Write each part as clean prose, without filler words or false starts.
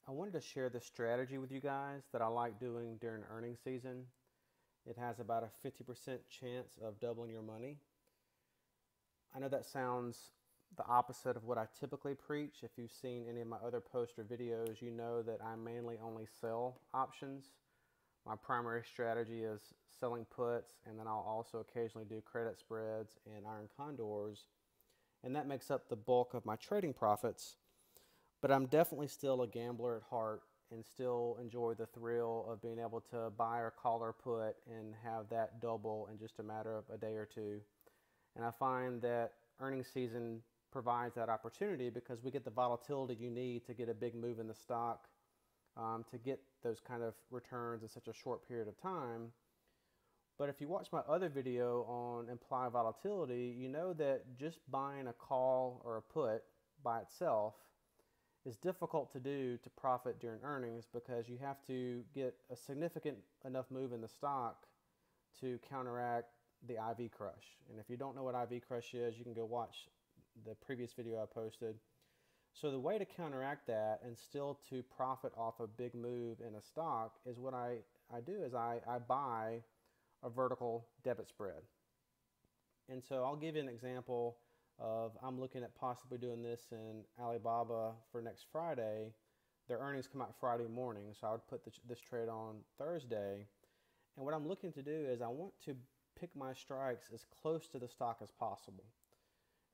I wanted to share this strategy with you guys that I like doing during earnings season. It has about a 50% chance of doubling your money. I know that sounds the opposite of what I typically preach. If you've seen any of my other posts or videos, you know that I mainly only sell options. My primary strategy is selling puts, and then I'll also occasionally do credit spreads and iron condors, and that makes up the bulk of my trading profits. But I'm definitely still a gambler at heart and still enjoy the thrill of being able to buy or call or put and have that double in just a matter of a day or two. And I find that earnings season provides that opportunity because we get the volatility you need to get a big move in the stock, to get those kind of returns in such a short period of time. But if you watch my other video on implied volatility, you know that just buying a call or a put by itself is difficult to do to profit during earnings because you have to get a significant enough move in the stock to counteract the IV crush. And if you don't know what IV crush is, you can go watch the previous video I posted. So the way to counteract that and still to profit off a big move in a stock is what I do is I buy a vertical debit spread. And so I'll give you an example of I'm looking at possibly doing this in Alibaba for next Friday. Their earnings come out Friday morning, so I would put this trade on Thursday. And what I'm looking to do is I want to pick my strikes as close to the stock as possible.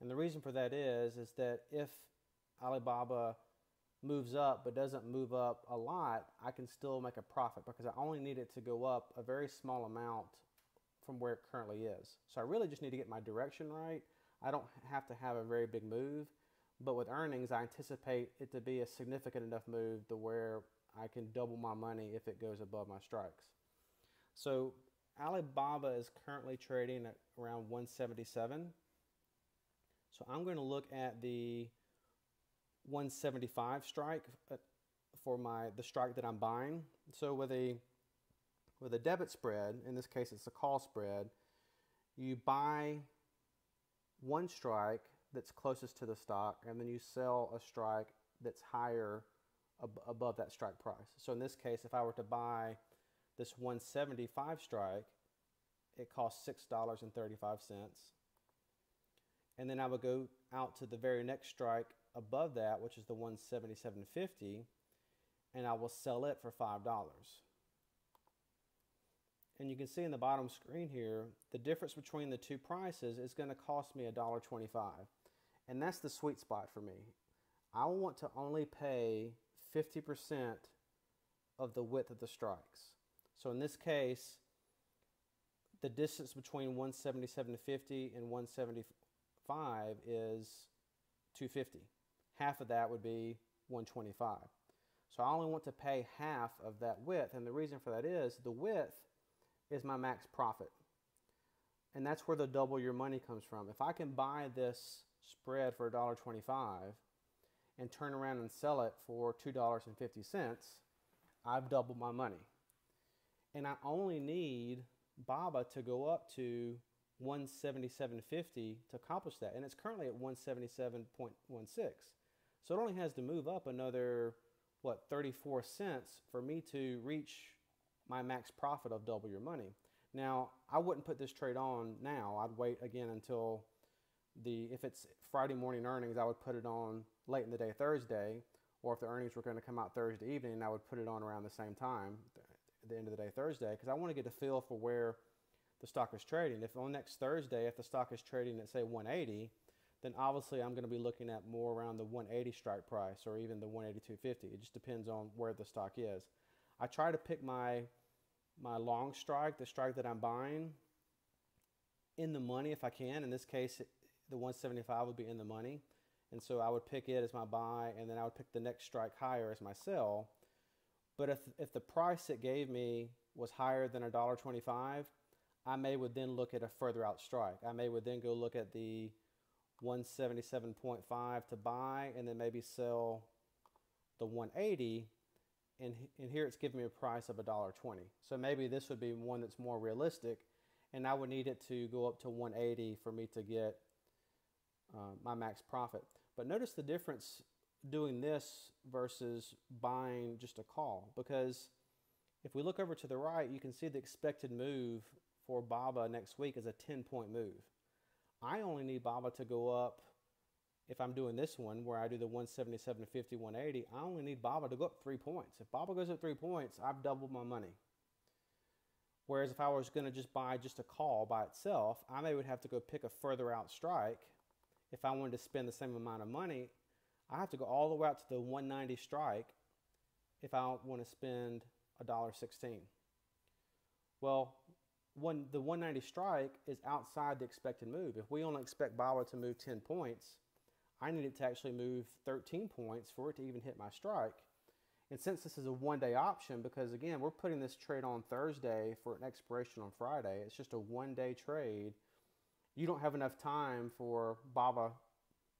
And the reason for that is that if Alibaba moves up but doesn't move up a lot, I can still make a profit because I only need it to go up a very small amount from where it currently is. So I really just need to get my direction right. I don't have to have a very big move, but with earnings, I anticipate it to be a significant enough move to where I can double my money if it goes above my strikes. So Alibaba is currently trading at around 177. So I'm going to look at the 175 strike for the strike that I'm buying. So with a debit spread, in this case it's a call spread, you buy one strike that's closest to the stock and then you sell a strike that's higher above that strike price. So in this case, if I were to buy this 175 strike, it costs $6.35. And then I would go out to the very next strike above that, which is the 177.50, and I will sell it for $5. And you can see in the bottom screen here, the difference between the two prices is going to cost me $1.25. And that's the sweet spot for me. I want to only pay 50% of the width of the strikes. So in this case, the distance between 177.50 and 175 is 250. Half of that would be 125. So I only want to pay half of that width. And the reason for that is the width is my max profit. And that's where the double your money comes from. If I can buy this spread for $1.25 and turn around and sell it for $2.50, I've doubled my money. And I only need BABA to go up to 177.50 to accomplish that. And it's currently at 177.16. So it only has to move up another, 34 cents for me to reach my max profit of double your money. Now, I wouldn't put this trade on now. I'd wait again until if it's Friday morning earnings, I would put it on late in the day Thursday, or if the earnings were going to come out Thursday evening, I would put it on around the same time, at the end of the day Thursday, because I want to get a feel for where the stock is trading. If on next Thursday, if the stock is trading at say 180, then obviously I'm going to be looking at more around the 180 strike price or even the 182.50. It just depends on where the stock is. I try to pick my long strike, the strike that I'm buying, in the money if I can. In this case, the 175 would be in the money. And so I would pick it as my buy, and then I would pick the next strike higher as my sell. But if the price it gave me was higher than $1.25, I would then look at a further out strike. I would then go look at the 177.5 to buy, and then maybe sell the 180. And here it's giving me a price of $1.20. So maybe this would be one that's more realistic, and I would need it to go up to 180 for me to get my max profit. But notice the difference doing this versus buying just a call, because if we look over to the right, you can see the expected move for BABA next week is a 10-point move. I only need BABA to go up, if I'm doing this one where I do the 177.50, 180, I only need BABA to go up 3 points. If BABA goes up 3 points, I've doubled my money. Whereas if I was going to just buy just a call by itself, I may would have to go pick a further out strike. If I wanted to spend the same amount of money, I have to go all the way out to the 190 strike if I want to spend $1.16. Well, the 190 strike is outside the expected move. If we only expect BABA to move 10 points, I need it to actually move 13 points for it to even hit my strike. And since this is a one-day option, because again, we're putting this trade on Thursday for an expiration on Friday, it's just a one-day trade, you don't have enough time for BABA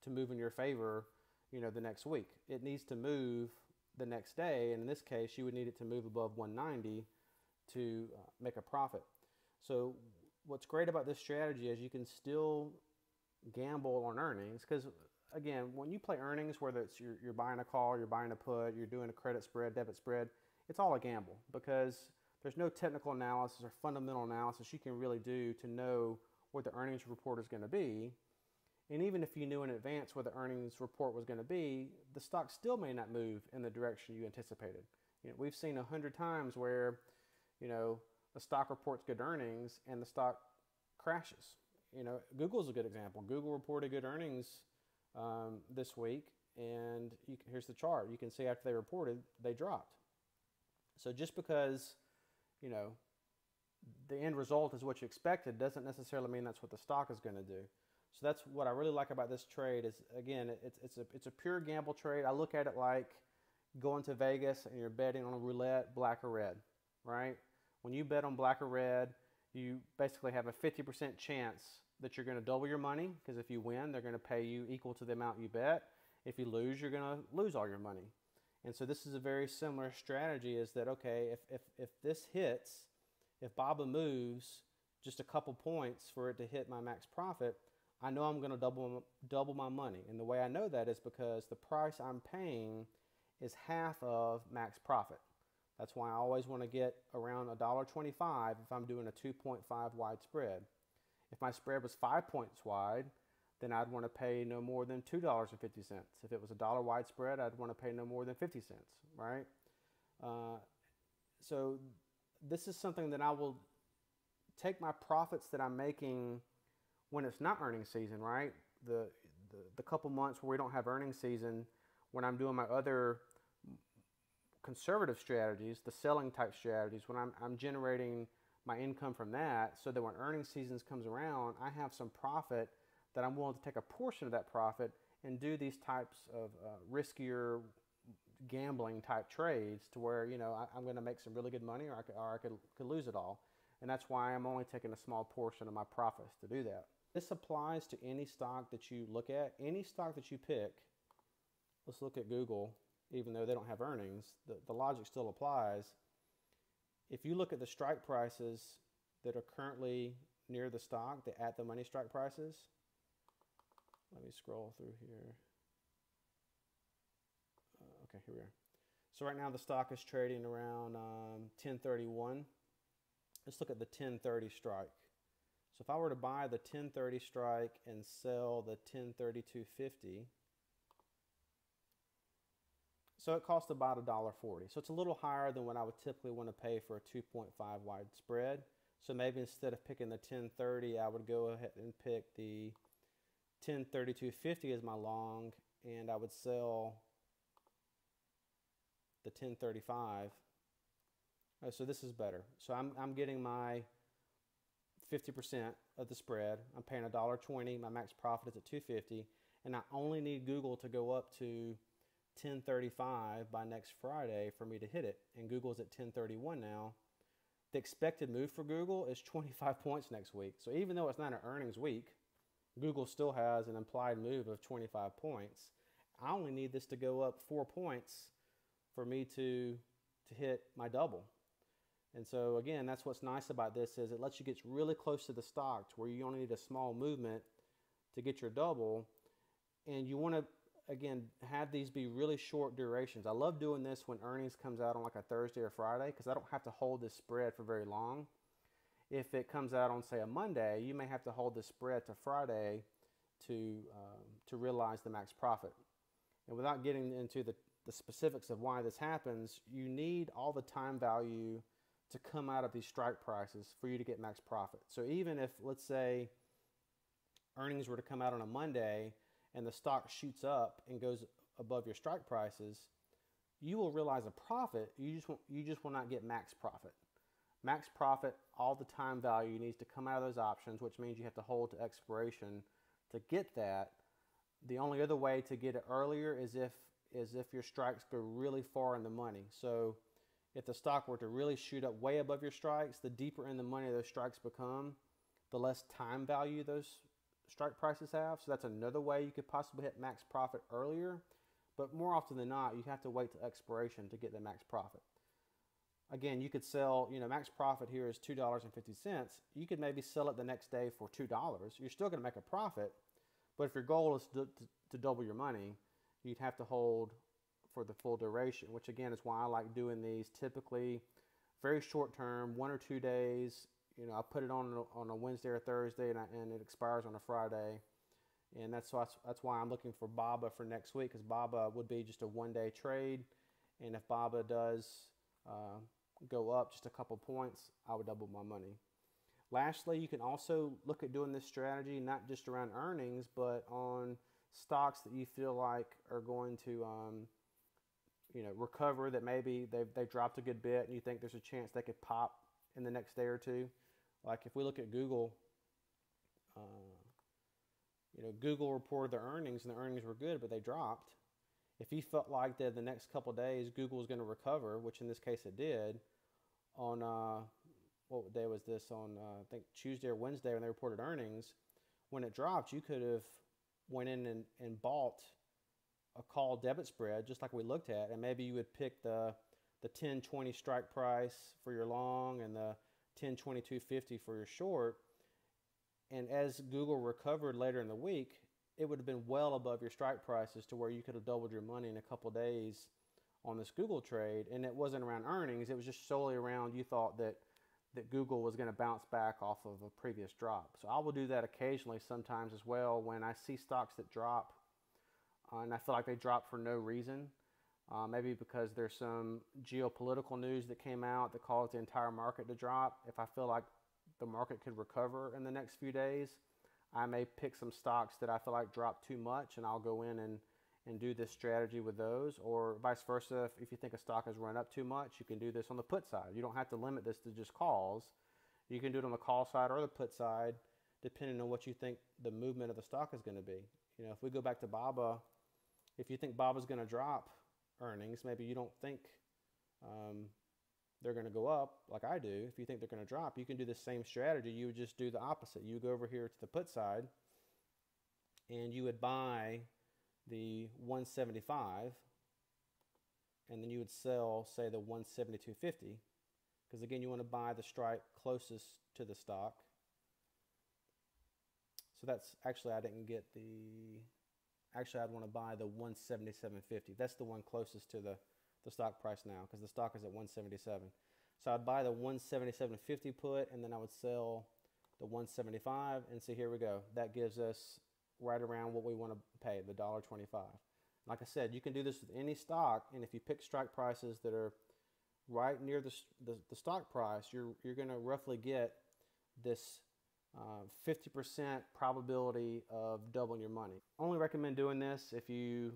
to move in your favor, the next week. It needs to move the next day, and in this case, you would need it to move above 190 to make a profit. So what's great about this strategy is you can still gamble on earnings, because again, when you play earnings, whether it's you're buying a call, you're buying a put, you're doing a credit spread, debit spread, it's all a gamble, because there's no technical analysis or fundamental analysis you can really do to know what the earnings report is going to be. And even if you knew in advance what the earnings report was going to be, the stock still may not move in the direction you anticipated. We've seen 100 times where, the stock reports good earnings and the stock crashes. Google's a good example. Google reported good earnings this week, and here's the chart. You can see after they reported, they dropped. So just because, the end result is what you expected doesn't necessarily mean that's what the stock is going to do. So that's what I really like about this trade is, again, it's a pure gamble trade. I look at it like going to Vegas and you're betting on a roulette, black or red, right? When you bet on black or red, you basically have a 50% chance that you're going to double your money, because if you win, they're going to pay you equal to the amount you bet. If you lose, you're going to lose all your money. And so this is a very similar strategy, is that, okay, if this hits, if BABA moves just a couple points for it to hit my max profit, I know I'm going to double my money. And the way I know that is because the price I'm paying is half of max profit. That's why I always want to get around $1.25 if I'm doing a 2.5 wide spread. If my spread was 5 points wide, then I'd want to pay no more than $2.50. If it was a dollar wide spread, I'd want to pay no more than 50 cents, right? So this is something that I will take my profits that I'm making when it's not earnings season, right? The couple months where we don't have earnings season, when I'm doing my other conservative strategies, the selling type strategies, when I'm generating my income from that, so that when earnings seasons comes around, I have some profit that I'm willing to take a portion of that profit and do these types of riskier gambling type trades to where, I'm going to make some really good money, or I could lose it all. And that's why I'm only taking a small portion of my profits to do that. This applies to any stock that you look at, any stock that you pick. Let's look at Google. Even though they don't have earnings, the logic still applies. If you look at the strike prices that are currently near the stock, the at the money strike prices, let me scroll through here. Okay, here we are. So right now the stock is trading around 1031. Let's look at the 1030 strike. So if I were to buy the 1030 strike and sell the 1032.50, so it costs about $1.40. So it's a little higher than what I would typically want to pay for a 2.5 wide spread. So maybe instead of picking the 1030, I would go ahead and pick the 1032.50 as my long, and I would sell the 1035. So this is better. So I'm getting my 50% of the spread. I'm paying $1.20. My max profit is at $2.50, and I only need Google to go up to 1035 by next Friday for me to hit it, and Google's at 1031 now. The expected move for Google is 25 points next week. So even though it's not an earnings week, Google still has an implied move of 25 points. I only need this to go up 4 points for me to hit my double. And so again, that's what's nice about this, is it lets you get really close to the stock to where you only need a small movement to get your double. And you want to again, have these be really short durations. I love doing this when earnings comes out on like a Thursday or Friday because I don't have to hold this spread for very long. If it comes out on, say, a Monday, you may have to hold the spread to Friday to realize the max profit. And without getting into the specifics of why this happens, you need all the time value to come out of these strike prices for you to get max profit. So even if, let's say, earnings were to come out on a Monday and the stock shoots up and goes above your strike prices, you will realize a profit. You just will not get max profit. Max profit, all the time value needs to come out of those options, which means you have to hold to expiration to get that. The only other way to get it earlier is if your strikes go really far in the money. So if the stock were to really shoot up way above your strikes, the deeper in the money those strikes become, the less time value those strike prices have. So that's another way you could possibly hit max profit earlier. But more often than not, you have to wait to expiration to get the max profit. Again, you could sell, max profit here is $2.50. You could maybe sell it the next day for $2. You're still going to make a profit, but if your goal is to double your money, you'd have to hold for the full duration, which again is why I like doing these typically very short term, 1 or 2 days. I put it on a Wednesday or Thursday, and it expires on a Friday. And that's why I'm looking for BABA for next week, because BABA would be just a 1-day trade. And if BABA does go up just a couple points, I would double my money. Lastly, you can also look at doing this strategy not just around earnings, but on stocks that you feel like are going to recover, that maybe they've dropped a good bit and you think there's a chance they could pop in the next day or two. Like if we look at Google, Google reported their earnings and the earnings were good, but they dropped. If you felt like that the next couple of days Google was going to recover, which in this case it did, on what day was this? On I think Tuesday or Wednesday when they reported earnings, when it dropped, you could have went in and bought a call debit spread just like we looked at, and maybe you would pick the 10.20 strike price for your long and the 10.2250 for your short. And as Google recovered later in the week, it would have been well above your strike prices to where you could have doubled your money in a couple of days on this Google trade. And it wasn't around earnings. It was just solely around you thought that Google was going to bounce back off of a previous drop. So I will do that occasionally sometimes as well when I see stocks that drop and I feel like they drop for no reason. Maybe because there's some geopolitical news that came out that caused the entire market to drop. If I feel like the market could recover in the next few days, I may pick some stocks that I feel like dropped too much, and I'll go in and do this strategy with those. Or vice versa, if you think a stock has run up too much, you can do this on the put side. You don't have to limit this to just calls. You can do it on the call side or the put side, depending on what you think the movement of the stock is going to be. If we go back to BABA, if you think BABA is going to drop earnings, maybe you don't think they're going to go up like I do. If you think they're going to drop, you can do the same strategy. You would just do the opposite. You would go over here to the put side and you would buy the 175 and then you would sell, say, the 172.50, because again you want to buy the strike closest to the stock. So that's actually, I'd want to buy the 177.50. That's the one closest to the stock price now, because the stock is at 177. So I'd buy the 177.50 put, and then I would sell the 175, and see, here we go. That gives us right around what we want to pay, the $1.25. Like I said, you can do this with any stock, and if you pick strike prices that are right near the stock price, you're going to roughly get this 50% probability of doubling your money. Only recommend doing this if you're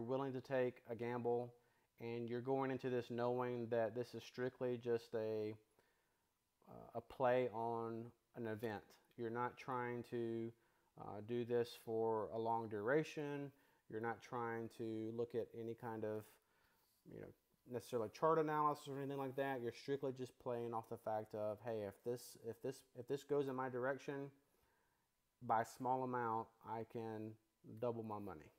willing to take a gamble and you're going into this knowing that this is strictly just a play on an event. You're not trying to do this for a long duration. You're not trying to look at any kind of necessarily chart analysis or anything like that. You're strictly just playing off the fact of, hey, if this goes in my direction by a small amount, I can double my money.